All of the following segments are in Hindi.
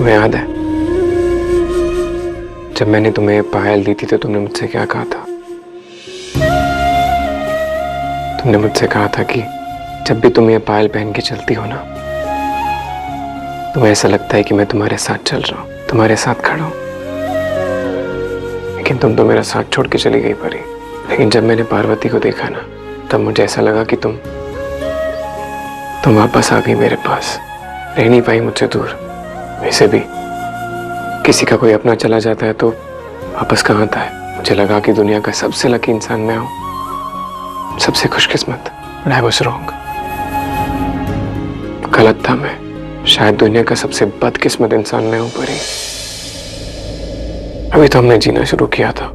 तुम्हें याद है जब मैंने तुम्हें पायल दी थी तो तुमने मुझसे क्या कहा था? तुमने मुझसे कहा था कि जब भी तुम ये पायल पहन के चलती हो ना, तुम्हें ऐसा लगता है कि मैं तुम्हारे साथ चल रहा हूँ, तुम्हारे साथ खड़ा हूँ। लेकिन तुम तो मेरा साथ छोड़ के चली गई परी। लेकिन जब मैंने पार्वती को देखा ना, तब मुझे ऐसा लगा कि तुम वापस आ गई मेरे पास, रह नहीं पाई मुझसे दूर। वैसे भी किसी का कोई अपना चला जाता है तो वापस कहाँ आता है। मुझे लगा कि दुनिया का सबसे लकी इंसान मैं हूँ, सबसे खुशकिस्मत। But I was wrong। गलत था मैं। शायद दुनिया का सबसे बदकिस्मत इंसान मैं हूँ परी। अभी तो हमने जीना शुरू किया था।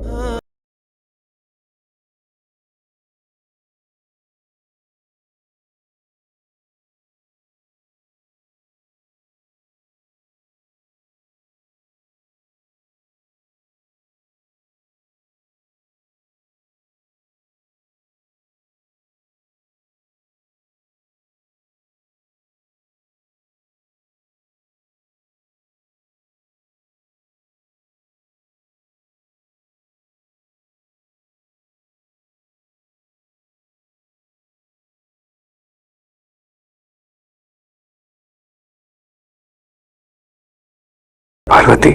Parvati,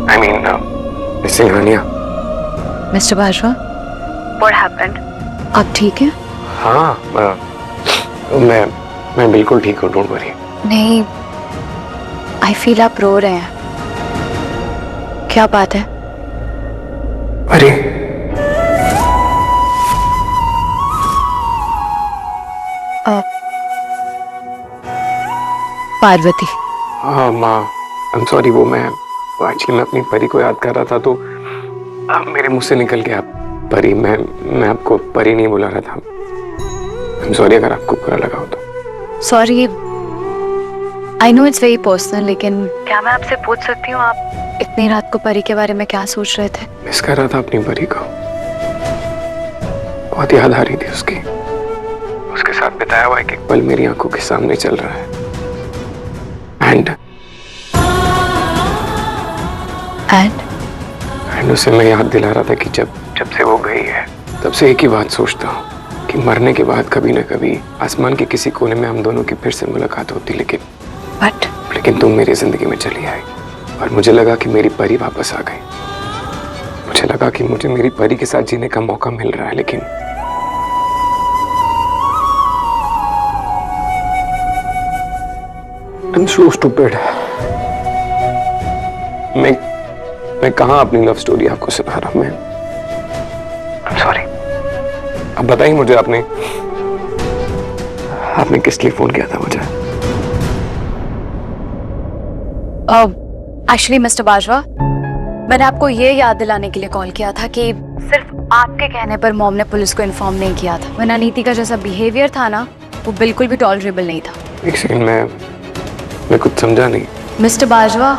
I mean, Singhania. Mister Bajwa, What happened? आप ठीक हैं? हाँ, मैं बिल्कुल ठीक हूँ, डोंट वरी। नहीं, आई फील आप रो रहे हैं। क्या बात है? अरे पार्वती। हाँ माँ, I'm sorry। वो एक्चुअली मैं अपनी परी को याद कर रहा था तो मेरे मुंह से निकल गया परी। मैं आपको परी नहीं बुला रहा था। I'm sorry अगर आपको बुरा लगा हो तो। Sorry, I know it's very personal, लेकिन क्या मैं आपसे पूछ सकती हूँ आप इतनी रात को परी के बारे में क्या सोच रहे थे? मिस कर रहा था अपनी परी को। बहुत याद आ रही थी उसकी। उसके साथ बिताया हुआ एक पल मेरी आंखों के सामने चल रहा है। एंड उसे मैं याद दिला रहा था कि जब से वो गई है तब से एक ही बात सोचता हूँ कि मरने के बाद कभी न कभी आसमान के किसी कोने में हम दोनों की फिर से मुलाकात होती। लेकिन तुम मेरी जिंदगी में चली आई और मुझे लगा कि मेरी परी वापस आ गई। मुझे लगा कि मुझे मेरी परी के साथ जीने का मौका मिल रहा है। लेकिन I'm so stupid। मैं कहाँ अपनी लव स्टोरी आपको सुना रहा हूँ। I'm sorry। अब बताइए मुझे, आपने किस लिए फोन किया था मुझे? एक्चुअली मिस्टर बाजवा, मैंने आपको ये याद दिलाने के लिए कॉल किया था कि सिर्फ आपके कहने पर मॉम ने पुलिस को इन्फॉर्म नहीं किया था, वरना नीति का जैसा बिहेवियर था ना, वो बिल्कुल भी टॉलरेबल नहीं था। एक सेकंड, मैं कुछ समझा नहीं। मिस्टर बाजवा,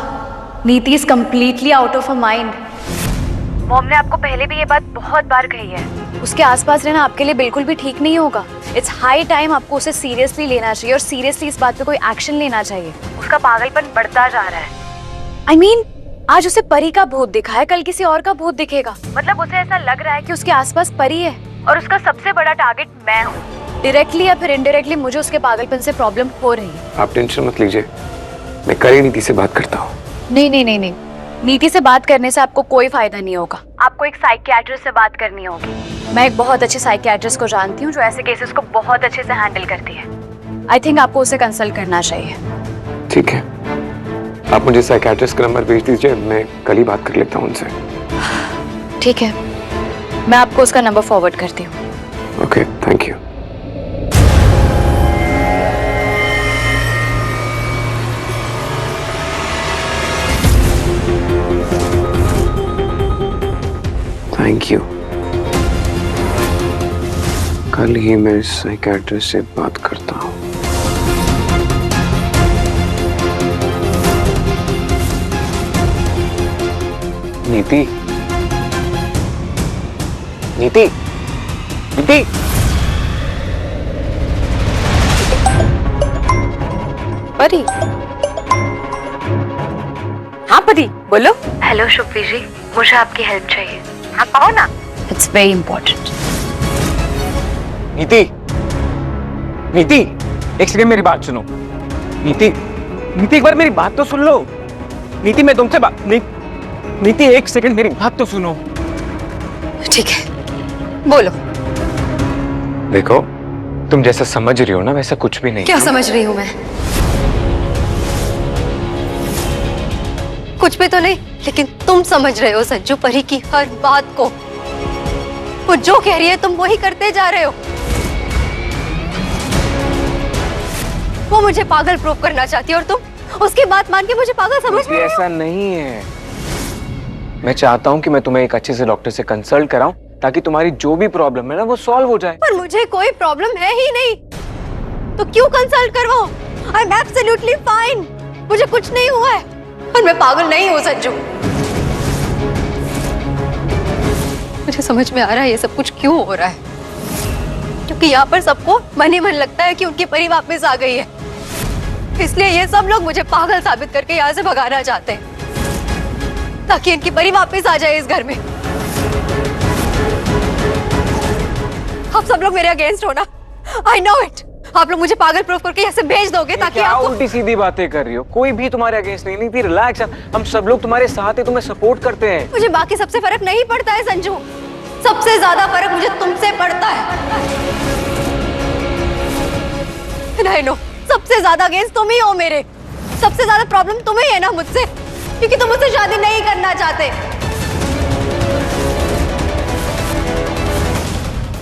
नीति is completely out of a mind. Mom ने आपको पहले भी ये बात बहुत बार कही है। उसके आसपास रहना आपके लिए बिल्कुल भी ठीक नहीं होगा। इट्स हाई टाइम आपको उसे सीरियसली लेना चाहिए और सीरियसली इस बात पे कोई एक्शन लेना चाहिए। उसका पागलपन बढ़ता जा रहा है। I mean, आज उसे परी का भूत दिखा है, कल किसी और का भूत दिखेगा। मतलब उसे ऐसा लग रहा है कि उसके आसपास परी है और उसका सबसे बड़ा टारगेट मैं हूँ। डायरेक्टली या फिर इनडायरेक्टली मुझे उसके पागलपन से प्रॉब्लम हो रही है। आप टेंशन मत लीजिए, मैं कल ही नीति से बात करता हूँ। नहीं, नीति से बात करने से आपको कोई फायदा नहीं होगा। आपको एक साइकियाट्रिस्ट से बात करनी होगी। मैं एक बहुत अच्छे साइकियाट्रिस्ट को जानती हूँ जो ऐसे केसेस को बहुत अच्छे से हैंडल करती है। आई थिंक आपको उसे कंसल्ट करना चाहिए। ठीक है, आप मुझे साइकियाट्रिस्ट का नंबर भेज दीजिए, मैं कल ही बात कर लेता हूँ उनसे। ठीक है, मैं आपको उसका नंबर फॉरवर्ड करती हूँ। Okay, thank you. Thank you. कल ही मैं साइकियाट्रिस्ट से बात करता हूँ। नीति, नीति, नीति। परी। हाँ पति बोलो। हेलो शुक्वी जी, मुझे आपकी हेल्प चाहिए। हाँ कहो ना। It's very important. नीति, नीति, एक सेकंड मेरी बात सुनो। नीति, नीति एक बार मेरी बात तो सुन लो। नीति मैं तुमसे बात नीति एक सेकंड मेरी बात तो सुनो। ठीक है बोलो। देखो तुम जैसा समझ रही हो ना वैसा कुछ भी नहीं। क्या समझ रही हूँ मैं? कुछ भी तो नहीं, लेकिन तुम समझ रहे हो संजू परी की हर बात को। वो जो कह रही है तुम वही करते जा रहे हो। वो मुझे पागल प्रूव करना चाहती है और तुम उसकी बात मान के मुझे पागल समझ रहे हो। ऐसा नहीं है। मैं चाहता हूँ कि मैं तुम्हें एक अच्छे से डॉक्टर से कंसल्ट कराऊं ताकि तुम्हारी जो भी प्रॉब्लम है ना वो सॉल्व हो जाए। पर मुझे कोई प्रॉब्लम है ही नहीं, तो क्यों कंसल्ट करवाओ? आई एम एब्सोल्युटली फाइन, मुझे कुछ नहीं हुआ है और मैं पागल नहीं हूँ संजू। मुझे समझ में आ रहा है ये सब कुछ क्यों हो रहा है, क्योंकि यहाँ पर सबको मन ही मन लगता है कि उनकी परी वापस आ गई है, इसलिए ये सब लोग मुझे पागल साबित करके यहाँ से भगाना चाहते हैं ताकि इनकी परी वापस आ जाए इस घर में। आप सब लोग मेरे अगेंस्ट हो ना, आई नो इट। आप लोग मुझे पागल प्रूफ करके यहाँ से भेज दोगे ताकि आपको... उल्टी सीधी बातें कर रही हो। कोई भी तुम्हारे अगेंस्ट नहीं थी। रिलैक्स, हम सब लोग तुम्हारे साथ हैं, तुम्हें सपोर्ट करते हैं। मुझे बाकी सबसे फर्क नहीं पड़ता है संजू, सबसे ज्यादा फर्क मुझे तुमसे पड़ता है। नहीं नो, सबसे ज्यादा अगेंस्ट तुम ही हो मेरे। सबसे ज्यादा प्रॉब्लम तुम्हें है ना मुझसे, क्योंकि तुम मुझसे शादी नहीं करना चाहते।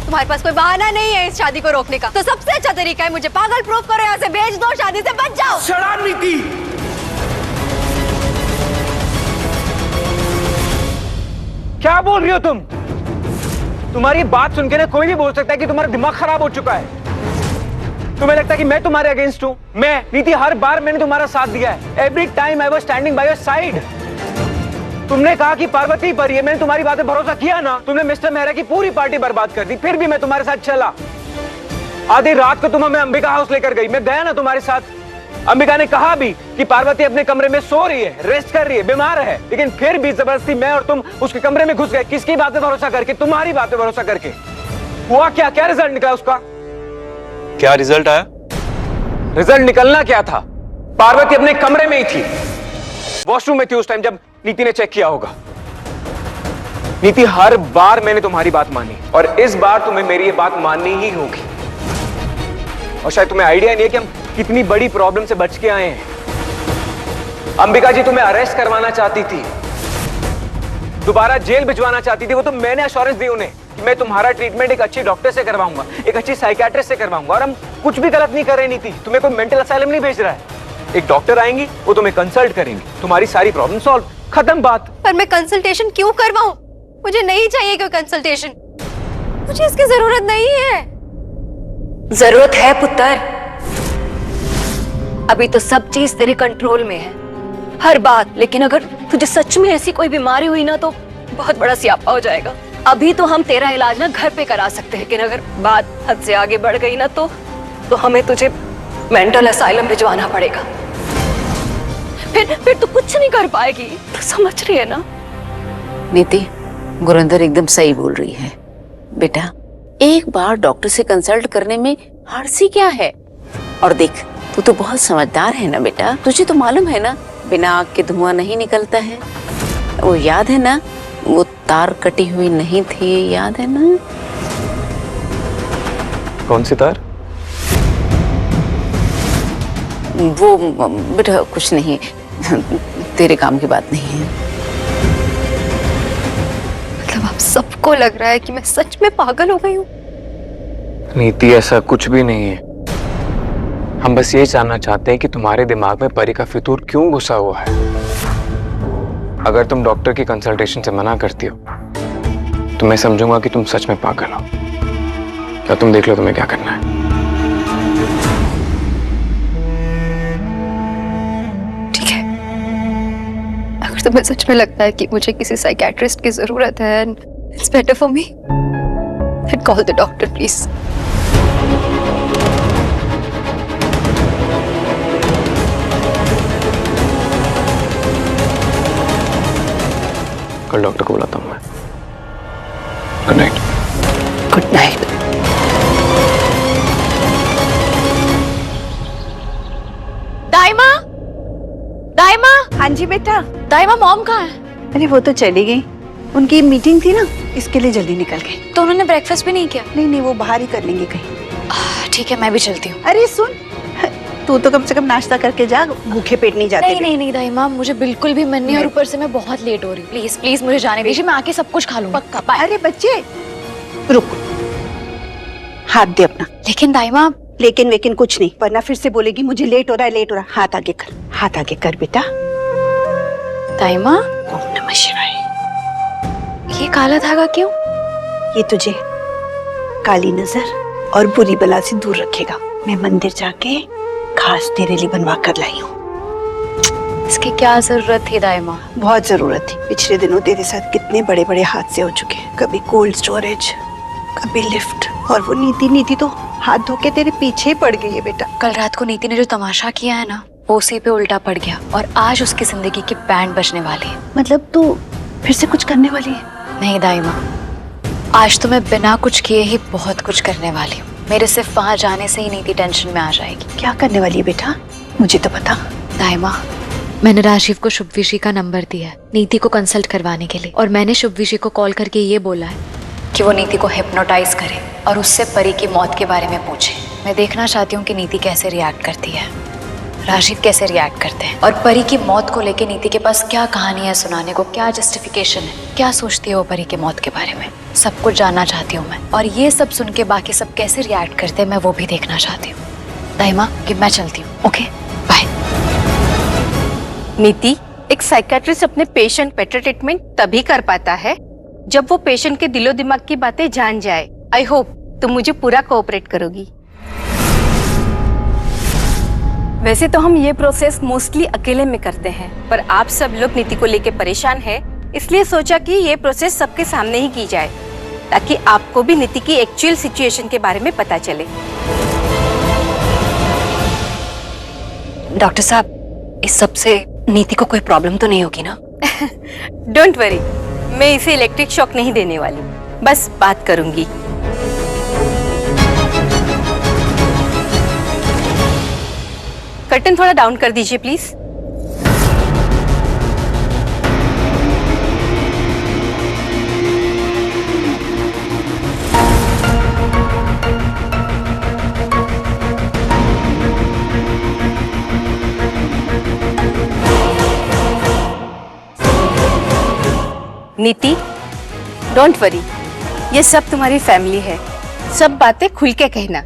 तुम्हारे पास कोई बहाना नहीं है इस शादी को रोकने का, तो सबसे अच्छा तरीका है मुझे पागल प्रूफ करो, यहाँ से भेज दो, शादी से बच जाओ। शराब नीति, क्या बोल रही हो तुम? तुम्हारी बात सुन के ना कोई भी बोल सकता है कि तुम्हारा दिमाग खराब हो चुका है। तुम्हें लगता है कि मैं तुम्हारे अगेंस्ट हूं? मैं नीति, हर बार मैंने तुम्हारा साथ दिया है। Every time I was standing by your side. तुमने कहा कि पार्वती परी है, मैंने तुम्हारी बातें भरोसा किया ना। तुमने मिस्टर मेहरा की पूरी पार्टी बर्बाद कर दी, फिर भी मैं तुम्हारे साथ चला। आधी रात को तुम हमें अंबिका हाउस लेकर गई, मैं गया ना तुम्हारे साथ। अंबिका ने कहा भी कि पार्वती अपने कमरे में सो रही है, रेस्ट कर रही है, बीमार है, लेकिन फिर भी जबरदस्ती मैं और तुम उसके कमरे में घुस गए। किसकी बातें भरोसा करके? तुम्हारी बातें भरोसा करके। हुआ क्या? क्या रिजल्ट निकला उसका? क्या रिजल्ट आया? रिजल्ट निकलना क्या था? पार्वती अपने कमरे में ही थी, वॉशरूम में थी उस टाइम जब नीति ने चेक किया होगा। नीति, हर बार मैंने तुम्हारी बात मानी और इस बार तुम्हें मेरी ये बात माननी ही होगी। और शायद तुम्हें आइडिया नहीं है कि हम कितनी बड़ी प्रॉब्लम से बच के आए हैं। अंबिका जी तुम्हें अरेस्ट करवाना चाहती थी, दोबारा जेल भिजवाना चाहती थी। वो तो मैंने एश्योरेंस दी उन्हें कि मैं तुम्हारा ट्रीटमेंट एक अच्छी डॉक्टर से करवाऊंगा, एक अच्छी साइकियाट्रिस्ट से करवाऊंगा। और हम कुछ भी गलत नहीं कर रहे नीति, तुम्हें कोई मेंटल असाइलम नहीं भेज रहा है। एक डॉक्टर आएंगी, वो तुम्हें कंसल्ट करेंगे, तुम्हारी सारी प्रॉब्लम सॉल्व, खत्म बात। पर मैं कंसल्टेशन क्यों करवाऊं? मुझे नहीं चाहिए कोई कंसल्टेशन, मुझे इसकी जरूरत नहीं है। जरूरत है पुत्र, अभी तो सब चीज तेरे कंट्रोल में है, हर बात। लेकिन अगर तुझे सच में ऐसी कोई बीमारी हुई ना तो बहुत बड़ा सियापा हो जाएगा। अभी तो हम तेरा इलाज ना घर पे करा सकते हैं, लेकिन अगर बात हद से आगे बढ़ गई ना तो हमें तुझे मेंटल असाइलम भिजवाना पड़ेगा। फिर तू कुछ नहीं कर पाएगी, तो समझ रही है ना? नीति, गुरिंदर एकदम सही बोल रही है बेटा। एक बार डॉक्टर से कंसल्ट करने में हर्जी क्या है? और देख, तू तो बहुत समझदार है ना बेटा, तुझे तो मालूम है ना बिना आग के धुआं नहीं निकलता है। वो याद है ना, वो तार कटी हुई नहीं थी, याद है ना? कौन सी तार? वो बेटा कुछ नहीं, तेरे काम की बात नहीं है। मतलब आप सबको लग रहा है कि मैं सच में पागल हो गई हूँ? नीति, ऐसा कुछ भी नहीं है। हम बस ये जानना चाहते हैं कि तुम्हारे दिमाग में परी का फितूर क्यों घुसा हुआ है। अगर तुम डॉक्टर की कंसल्टेशन से मना करती हो तो मैं समझूंगा कि तुम सच में पागल हो। क्या तुम देख लो तुम्हें क्या करना है। ठीक है, अगर तुम्हें सच में लगता है कि मुझे किसी साइकियाट्रिस्ट की जरूरत है, it's better for me, then call the doctor please. कल डॉक्टर को बुलाता हूँ मैं। Good night. Good night. दाइमा, दाइमा, हाँ जी बेटा। दाइमा मॉम कहाँ है? अरे वो तो चली गई, उनकी मीटिंग थी ना, इसके लिए जल्दी निकल गई। तो उन्होंने ब्रेकफास्ट भी नहीं किया? नहीं नहीं, वो बाहर ही कर लेंगे कहीं। ठीक है, मैं भी चलती हूँ। अरे सुन, तू तो कम से कम नाश्ता करके जा, भूखे पेट नहीं जाते। नहीं नहीं नहीं दाइमा, मुझे बिल्कुल भी मन नहीं, और ऊपर से मैं बहुत लेट हो रही हूँ। प्लीज प्लीज मुझे जाने दीजिए, मैं आके सब कुछ खा लूंगी। पक्का। बाय। अरे बच्चे रुक, हाथ दे अपना। लेकिन दाइमा, लेकिन वेकिन कुछ नहीं, वरना फिर से बोलेगी मुझे लेट हो रहा है, लेट हो रहा है। हाथ आगे कर, हाथ आगे कर बेटा। दाइमा, ओम नमः शिवाय। ये काला धागा क्यों? ये तुझे काली नजर और बुरी बला से दूर रखेगा। मैं मंदिर जाके खास तेरे लिए बनवा कर लाई हूँ। इसकी क्या जरूरत थी दाइमा? बहुत जरूरत थी। पिछले दिनों तेरे साथ कितने बड़े बड़े हादसे हो चुके हैं, कभी कोल्ड स्टोरेज, कभी लिफ्ट, और वो नीति तो हाथ धो के तेरे पीछे पड़ गई है बेटा। कल रात को नीति ने जो तमाशा किया है ना, वो उसी पे उल्टा पड़ गया, और आज उसकी जिंदगी की बैंड बजने वाली है। मतलब तू फिर से कुछ करने वाली है? नहीं दाइमा, आज तो मैं बिना कुछ किए ही बहुत कुछ करने वाली हूँ। मेरे सिर्फ वहां जाने से ही नीति टेंशन में आ जाएगी। क्या करने वाली है बेटा, मुझे तो बता। दाइमा, मैंने राजीव को शुभविशी का नंबर दिया है नीति को कंसल्ट करवाने के लिए, और मैंने शुभविशी को कॉल करके ये बोला है कि वो नीति को हिप्नोटाइज करे और उससे परी की मौत के बारे में पूछे। मैं देखना चाहती हूँ कि नीति कैसे रिएक्ट करती है, राजीव कैसे रिएक्ट करते हैं, और परी की मौत को लेके नीति के पास क्या कहानी है सुनाने को, क्या जस्टिफिकेशन है, क्या सोचती है वो परी की मौत के बारे में। सब कुछ जानना चाहती हूँ मैं, और ये सब सुन के बाकी सब कैसे रिएक्ट करते हैं मैं वो भी देखना चाहती हूँ। दाइमा, कि मैं चलती हूँ। Okay bye. नीति, एक साइकियाट्रिस्ट अपने पेशेंट बेटर ट्रीटमेंट तभी कर पाता है जब वो पेशेंट के दिलो दिमाग की बातें जान जाए। आई होप तुम मुझे पूरा कोऑपरेट करोगी। वैसे तो हम ये प्रोसेस मोस्टली अकेले में करते हैं, पर आप सब लोग नीति को लेके परेशान हैं, इसलिए सोचा कि ये प्रोसेस सबके सामने ही की जाए, ताकि आपको भी नीति की एक्चुअल सिचुएशन के बारे में पता चले। डॉक्टर साहब, इस सब से नीति को कोई प्रॉब्लम तो नहीं होगी ना? डोंट वरी, मैं इसे इलेक्ट्रिक शॉक नहीं देने वाली, बस बात करूंगी। कर्टन थोड़ा डाउन कर दीजिए प्लीज। नीति, डोंट वरी, ये सब तुम्हारी फैमिली है, सब बातें खुल के कहना।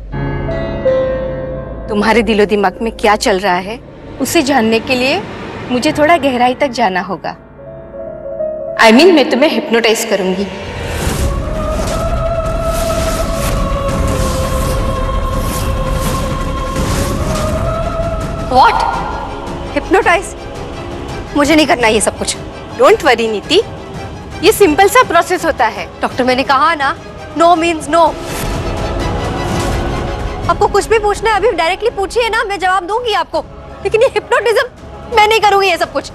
तुम्हारे दिलो दिमाग में क्या चल रहा है उसे जानने के लिए मुझे थोड़ा गहराई तक जाना होगा। I mean, मैं तुम्हें हिप्नोटाइज करूंगी। व्हाट? हिप्नोटाइज? मुझे नहीं करना ये सब कुछ। डोंट वरी नीति, ये सिंपल सा प्रोसेस होता है। डॉक्टर, मैंने कहा ना, नो मीन्स नो। आपको कुछ भी पूछना है अभी डायरेक्टली पूछिए ना, मैं जवाब दूंगी आपको, लेकिन ये हिप्नोटिज्म मैं नहीं करूंगी ये सब कुछ।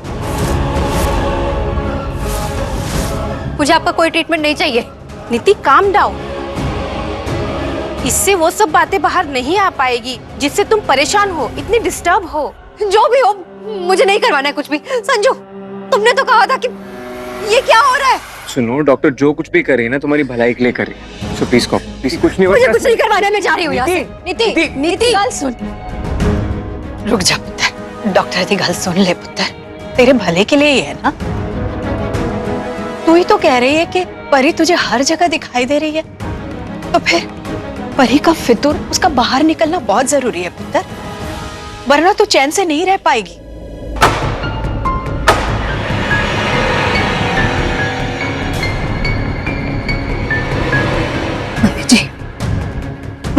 मुझे आपका कोई ट्रीटमेंट नहीं चाहिए। नीति, काम डाउन, इससे वो सब बातें बाहर नहीं आ पाएगी जिससे तुम परेशान हो, इतनी डिस्टर्ब हो। जो भी हो, मुझे नहीं करवाना है कुछ भी। संजू, तुमने तो कहा था कि ये क्या हो रहा है? सुनो, डॉक्टर जो कुछ भी करे ना तुम्हारी भलाई के लिए करे, सो प्लीज प्लीज कुछ नहीं मुझे कुछ नहीं करवाना है, मैं जा रही हूँ यहाँ से। नीति, नीति, गल सुन। रुक जा पुत्र, डॉक्टर की गल सुन ले पुत्र, तेरे भले के लिए ही है ना। तू ही तो कह रही है कि परी तुझे हर जगह दिखाई दे रही है, तो फिर परी का फितूर, उसका बाहर निकलना बहुत जरूरी है पुत्र, वरना तू चैन से नहीं रह पाएगी।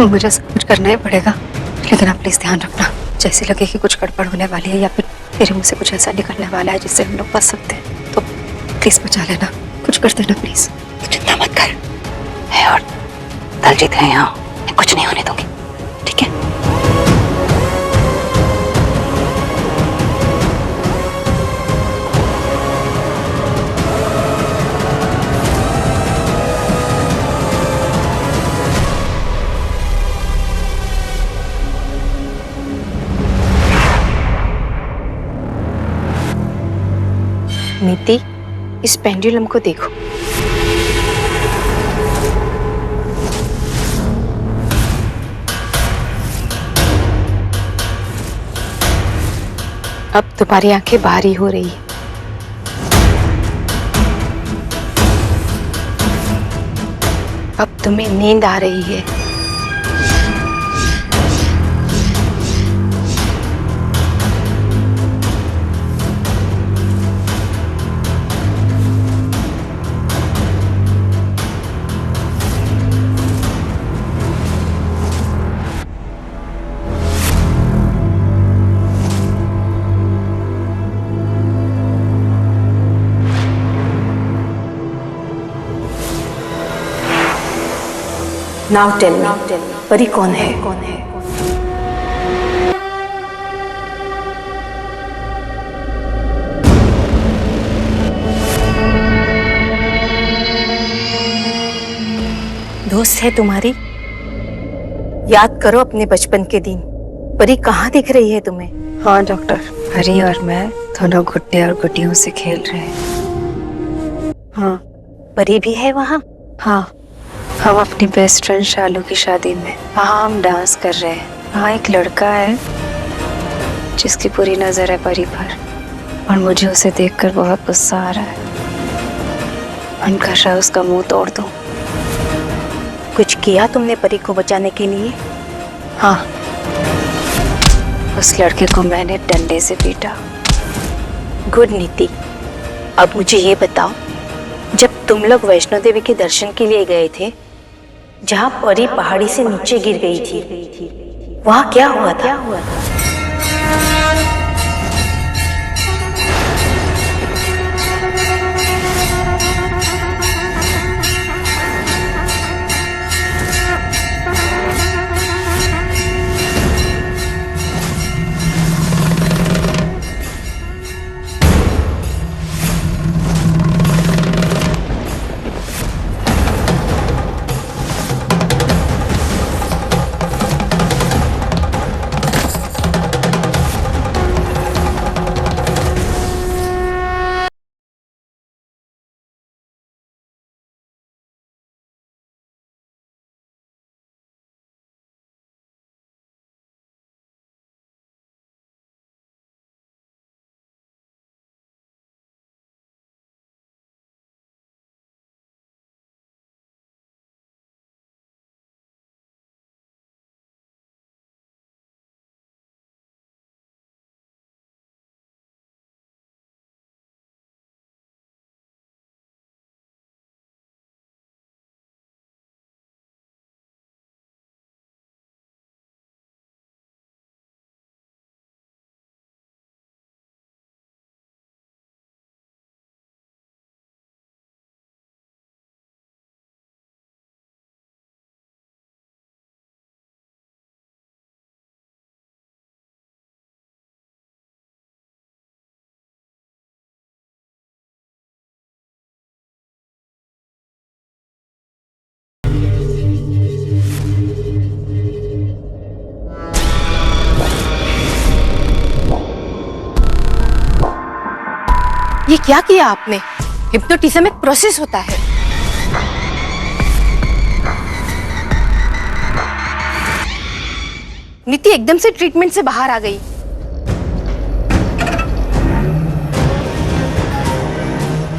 मुझे सब कुछ करना ही पड़ेगा, लेकिन आप प्लीज ध्यान रखना, जैसे लगे कि कुछ गड़बड़ होने वाली है या फिर तेरे मुंह से कुछ ऐसा निकलने वाला है जिससे हम लोग फंस सकते हैं, तो प्लीज बचा लेना, कुछ कर देना प्लीज। चिंता मत कर, मैं और दलजीत हैं यहाँ, मैं कुछ नहीं होने दूंगी, ठीक है? नीति, इस पेंडुलम को देखो। अब तुम्हारी आंखें भारी हो रही है। अब तुम्हें नींद आ रही है। नाउ टेल मी, परी कौन है? दोस्त है तुम्हारी? याद करो अपने बचपन के दिन। परी कहाँ दिख रही है तुम्हें? हाँ डॉक्टर, परी और मैं दोनों गुड्डे और गुड्डियों से खेल रहे हैं। हाँ, परी भी है वहाँ? हाँ, हम अपनी बेस्ट फ्रेंड शालू की शादी में वहाँ हम डांस कर रहे हैं। वहाँ एक लड़का है जिसकी पूरी नजर है परी पर, और मुझे उसे देखकर बहुत गुस्सा आ रहा है। मन कर रहा है उसका मुंह तोड़ दूं। कुछ किया तुमने परी को बचाने के लिए? हाँ, उस लड़के को मैंने डंडे से पीटा। गुड नीति। अब मुझे ये बताओ, जब तुम लोग वैष्णो देवी के दर्शन के लिए गए थे, जहाँ परी पहाड़ी से नीचे गिर गई थी, वहाँ क्या हुआ था? ये क्या किया आपने? हिप्नोटिज्म एक प्रोसेस होता है। नीति एकदम से ट्रीटमेंट से बाहर आ गई।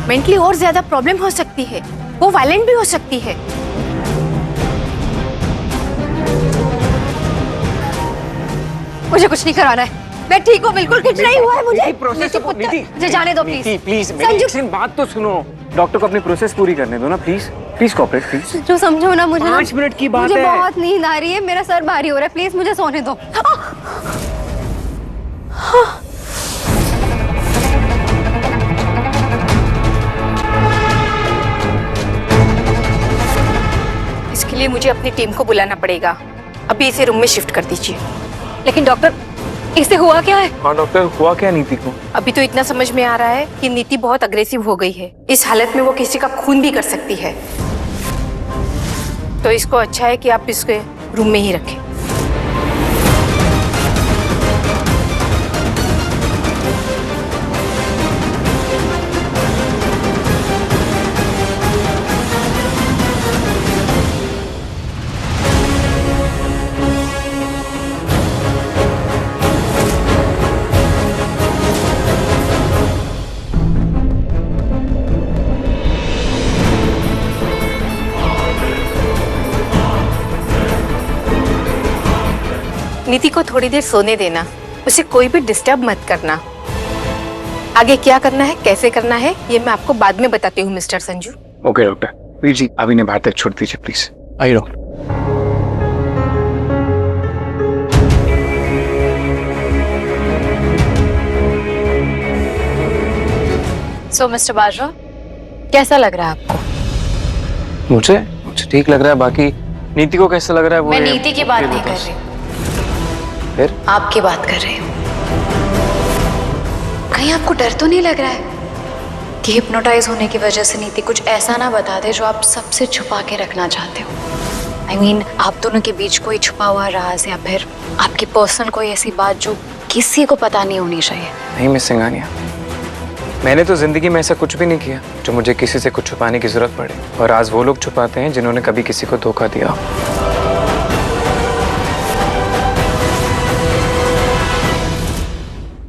मेंटली और ज्यादा प्रॉब्लम हो सकती है, वो वायलेंट भी हो सकती है। मुझे कुछ नहीं कराना है, मैं ठीक हूँ, बिल्कुल कुछ नहीं हुआ है मुझे। प्रोसेस मुझे जाने दो प्लीज। प्लीज मेरी बात तो सुनो। डॉक्टर को अपनी प्रोसेस पूरी करने दो ना, प्लीज प्लीज कोऑपरेट प्लीज। जो समझो ना, मुझे 5 मिनट की बात है। मुझे बहुत नींद आ रही है, मेरा सर भारी हो रहा है, प्लीज मुझे सोने दो। इसके लिए मुझे अपनी टीम को बुलाना पड़ेगा। अभी इसे रूम में शिफ्ट कर दीजिए। लेकिन डॉक्टर, इससे हुआ क्या है? हाँ डॉक्टर, हुआ क्या नीति को? अभी तो इतना समझ में आ रहा है कि नीति बहुत अग्रेसिव हो गई है। इस हालत में वो किसी का खून भी कर सकती है। तो इसको अच्छा है कि आप इसके रूम में ही रखें। नीति को थोड़ी देर सोने देना, उसे कोई भी डिस्टर्ब मत करना। आगे क्या करना है, कैसे करना है, ये मैं आपको बाद में बताती हूँ mister Sanju. Okay doctor. Veer ji अभी ने बाहर तक छोड़ दीजिए प्लीज। आइए डॉक्टर। सो मिस्टर बाजवा, कैसा लग रहा है आपको? मुझे ठीक लग रहा है, बाकी नीति को कैसा लग रहा है वो मैं नीति की बात नहीं कर रही, फिर आपकी बात कर रही हूँ। कहीं आपको डर तो नहीं लग रहा है कि हिप्नोटाइज होने की वजह से नीति कुछ ऐसा ना बता दे जो आप सबसे छुपा के रखना चाहते हो? I mean, आप दोनों के बीच कोई छुपा हुआ राज या फिर आपकी पर्सनल कोई ऐसी बात जो किसी को पता नहीं होनी चाहिए। नहीं मिस सिंघानिया, मैंने तो जिंदगी में ऐसा कुछ भी नहीं किया जो मुझे किसी से कुछ छुपाने की जरूरत पड़े। और आज वो लोग छुपाते हैं जिन्होंने कभी किसी को धोखा दिया।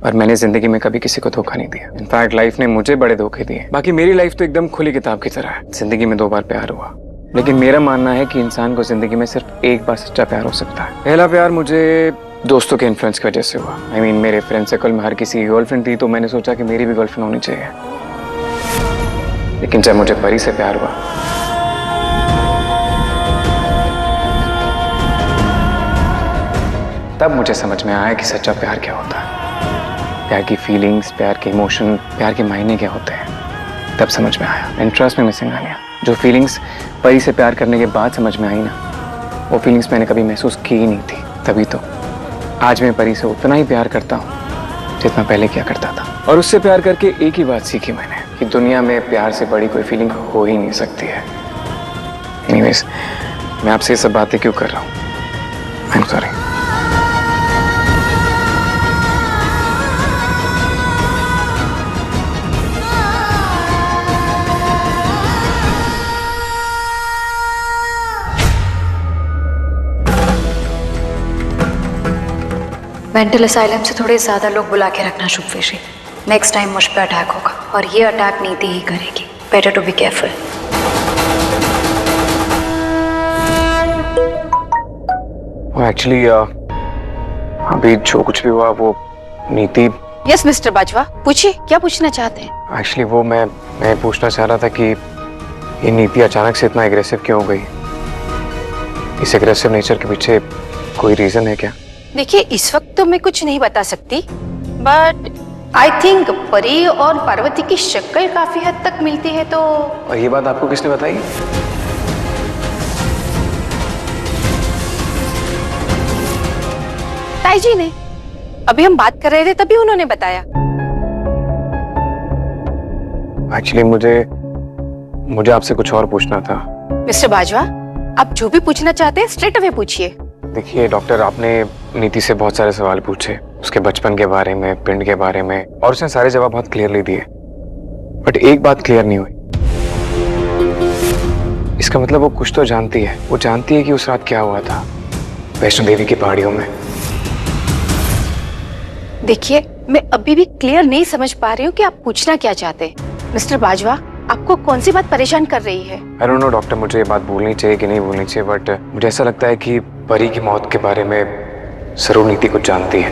और मैंने जिंदगी में कभी किसी को धोखा नहीं दिया। इनफैक्ट लाइफ ने मुझे बड़े धोखे दिए। बाकी मेरी लाइफ तो एकदम खुली किताब की तरह है। जिंदगी में 2 बार प्यार हुआ, लेकिन मेरा मानना है कि इंसान को जिंदगी में सिर्फ 1 बार सच्चा प्यार हो सकता है। पहला प्यार मुझे दोस्तों के इन्फ्लुएंस की वजह से हुआ। I mean, मेरे फ्रेंड सर्कल में हर किसी की गर्लफ्रेंड थी, तो मैंने सोचा कि मेरी भी गर्लफ्रेंड होनी चाहिए। लेकिन जब मुझे परी से प्यार हुआ, तब मुझे समझ में आया कि सच्चा प्यार क्या होता है। प्यार की फीलिंग्स, प्यार के इमोशन, प्यार के मायने क्या होते हैं, तब समझ में आया। एंड ट्रस्ट में मिसिंग आया, जो फीलिंग्स परी से प्यार करने के बाद समझ में आई ना, वो फीलिंग्स मैंने कभी महसूस की ही नहीं थी। तभी तो आज मैं परी से उतना ही प्यार करता हूँ जितना पहले किया करता था। और उससे प्यार करके एक ही बात सीखी मैंने कि दुनिया में प्यार से बड़ी कोई फीलिंग हो ही नहीं सकती है। एनीवेज, मैं आपसे ये सब बातें क्यों कर रहा हूँ, I am sorry. Mental asylum से थोड़े ज्यादा लोग बुला के रखना शुभविशी। नेक्स्ट टाइम मुझ पे अटैक होगा और ये अटैक नीति ही करेगी। Better to be careful. Actually अभी जो कुछ भी हुआ वो नीति। यस मिस्टर बाजवा, पूछिए, क्या पूछना चाहते हैं? एक्चुअली वो मैं पूछना चाह रहा था कि ये नीति अचानक से इतना एग्रेसिव क्यों हो गई। इस एग्रेसिव नेचर के पीछे कोई रीजन है क्या? देखिए, इस वक्त तो मैं कुछ नहीं बता सकती, बट आई थिंक परी और पार्वती की शक्ल काफी हद तक मिलती है। तो और ये बात आपको किसने बताई? ताई जी ने। अभी हम बात कर रहे थे तभी उन्होंने बताया। एक्चुअली मुझे आपसे कुछ और पूछना था। मिस्टर बाजवा, आप जो भी पूछना चाहते हैं स्ट्रेट अवे पूछिए। देखिए डॉक्टर, आपने नीति से बहुत सारे सवाल पूछे, उसके बचपन के बारे में, पिंड के बारे में, और उसने सारे जवाब बहुत क्लियरली दिए। बट एक बात क्लियर नहीं हुई। इसका मतलब वो कुछ तो जानती है। वो जानती है कि उस रात क्या हुआ था वैष्णो देवी की पहाड़ियों में। देखिए, मैं अभी भी क्लियर नहीं समझ पा रही हूँ कि आप पूछना क्या चाहते हैं। मिस्टर बाजवा, आपको कौन सी बात परेशान कर रही है? आई डोंट नो डॉक्टर, मुझे ये बात बोलनी चाहिए कि नहीं बोलनी चाहिए, बट मुझे ऐसा लगता है कि परी की मौत के बारे में जरूर नीति कुछ जानती है।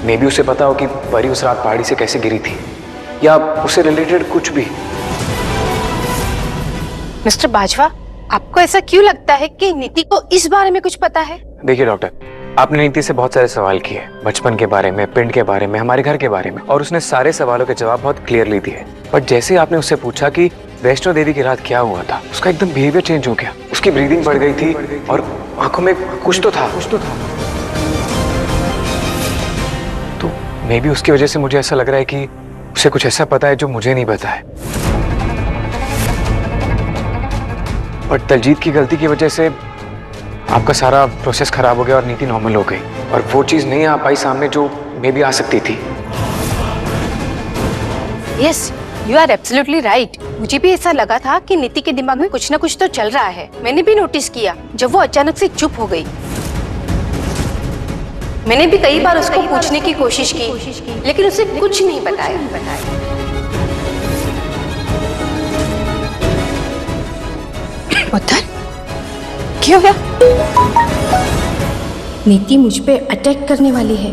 मे बी उसे पता हो कि परी उस रात पहाड़ी से कैसे गिरी थी, या उससे रिलेटेड कुछ भी। मिस्टर बाजवा, आपको ऐसा क्यों लगता है कि नीति को इस बारे में कुछ पता है? देखिए डॉक्टर, आपने नीति से बहुत सारे सवाल किए, बचपन के बारे में, पिंड के बारे में, हमारे घर के बारे में, और उसने सारे सवालों के जवाब बहुत क्लियरली दिए। बट जैसे आपने उससे पूछा कि वैष्णो देवी की रात क्या हुआ था, उसका एकदम बिहेवियर चेंज हो गया। उसकी ब्रीदिंग बढ़ गई थी और आंखों में कुछ तो था। तो मे बी उसकी वजह से मुझे ऐसा लग रहा है कि उसे कुछ ऐसा पता है जो मुझे नहीं पता है। बट दलजीत की गलती की वजह से आपका सारा प्रोसेस खराब हो गया और नीति नॉर्मल हो गई, और वो चीज नहीं आ पाई सामने जो मे बी आ सकती थी। Yes, you are absolutely right. मुझे भी ऐसा लगा था कि नीति के दिमाग में कुछ ना कुछ तो चल रहा है। मैंने भी नोटिस किया जब वो अचानक से चुप हो गई। मैंने भी कई बार उसको पूछने की कोशिश की, लेकिन उसे कुछ नहीं बताया। उत्तर, ये हो गया? नीति मुझ पे अटैक करने वाली है।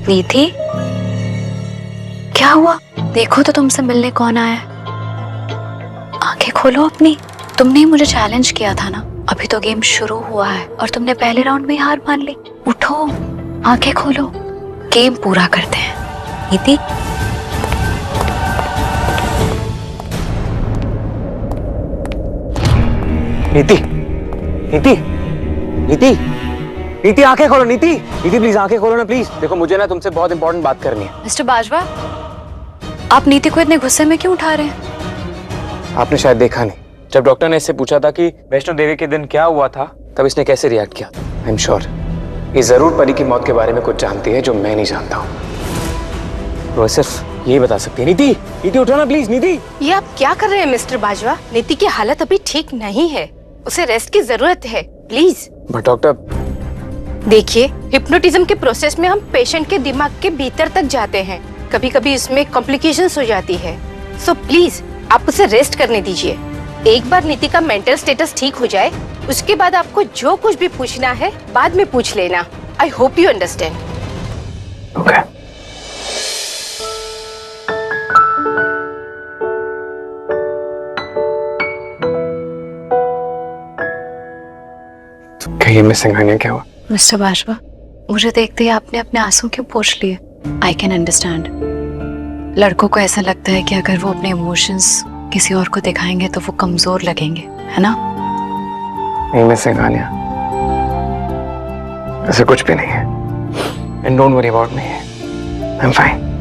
नीति, क्या हुआ? देखो तो तुमसे मिलने कौन आया है। आंखें खोलो अपनी। तुमने ही मुझे चैलेंज किया था ना, अभी तो गेम शुरू हुआ है और तुमने पहले राउंड में ही हार मान ली। उठो, आंखें खोलो, गेम पूरा करते हैं। नीति, नीति, नीति, नीति, नीति आंखें खोलो। नीति, नीति प्लीज आंखें खोलो ना प्लीज। देखो मुझे ना तुमसे बहुत इंपॉर्टेंट बात करनी है। मिस्टर बाजवा, आप नीति को इतने गुस्से में क्यों उठा रहे हैं? आपने शायद देखा नहीं, जब डॉक्टर ने इससे पूछा था कि वैष्णो देवी के दिन क्या हुआ था, तब इसने कैसे रिएक्ट किया। आई एम श्योर ये जरूर परी की मौत के बारे में कुछ जानती है जो मैं नहीं जानता हूँ। वो सिर्फ यही बता सकती है। नीति, नीति उठो ना प्लीज। नीति, ये आप क्या कर रहे हैं मिस्टर बाजवा? नीति की हालत अभी ठीक नहीं है, उसे रेस्ट की जरूरत है, प्लीज। बट डॉक्टर, देखिए, हिप्नोटिज्म के प्रोसेस में हम पेशेंट के दिमाग के भीतर तक जाते हैं, कभी कभी इसमें कॉम्प्लिकेशंस हो जाती है। सो प्लीज आप उसे रेस्ट करने दीजिए। एक बार नीति का मेंटल स्टेटस ठीक हो जाए, उसके बाद आपको जो कुछ भी पूछना है बाद में पूछ लेना। I hope you understand. Okay. कहिए मिस सिंघानिया, क्या हुआ? मिस्टर बाजवा, मुझे देखते ही आपने अपने आंसू क्यों पोंछ लिए? I can understand. लड़कों को ऐसा लगता है कि अगर वो अपने इमोशंस किसी और को दिखाएंगे तो वो कमजोर लगेंगे, है ना? नहीं मिस सिंघानिया, ऐसा कुछ भी नहीं है। And don't worry about me, I am fine.